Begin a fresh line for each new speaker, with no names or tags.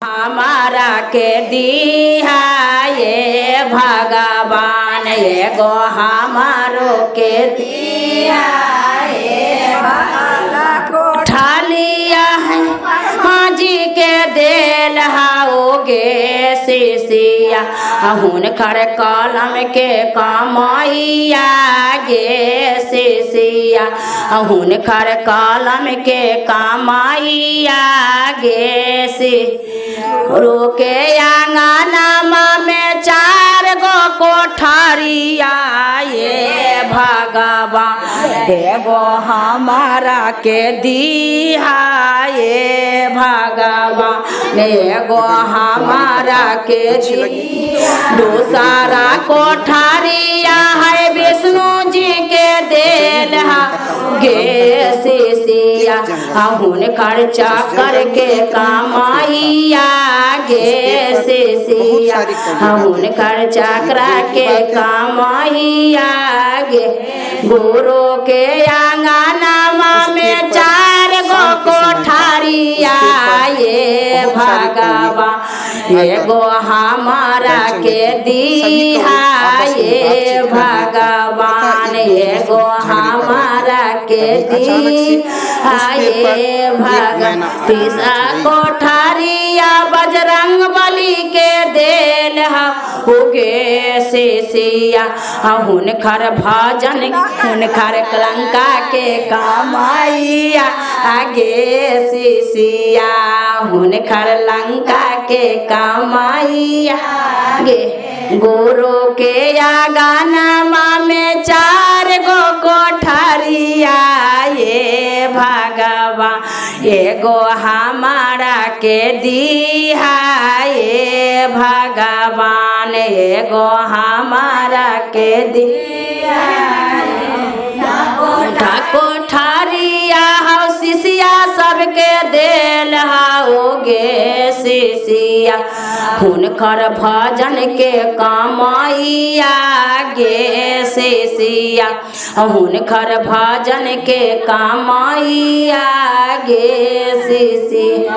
हमारा के दिया ये भगवान एगो हमारो के दिया ये भगवान ठालिया है माँ जी के देल हाओगे शिशिया हुनकर कलम के कमाइया गे शिशिया हुनकर कलम के कमाइया गे रोके आंगनमा में 4 गो कोठरिया ये भगवान एगो हमारा के दिया ये भगवान एगो हमारा के दिया दूसरा कोठरिया है विष्णु जी के देल गे शिशिया हुनकर चक्कर के कमाइया गे शिशिया हुनकर चक्र के कमाइया गे गुरु के आंगनमा में 4 गो कोठरिया ये भगवान एगो हमारा के दिया ये भगवान एगो हमारा के दिया ये भगवान तीसरा कोठरिया बजरंग बली के देल होगे शिशिया हुनकर भजन हुनकर लंका के कमाइया आगे शिशिया हुनकर लंका के कमाइया गे गुरु के आंगनमा में 4 गो कोठरिया ये भगवान एगो हमारा के दिया ये भगवान एगो हमारा के दिया कोठरिया हो शिशिया सबके देल होगे शिशिया हुनकर भजन के कमाइया गे शिशिया हुनकर भजन के कमाइया गे शिशिया।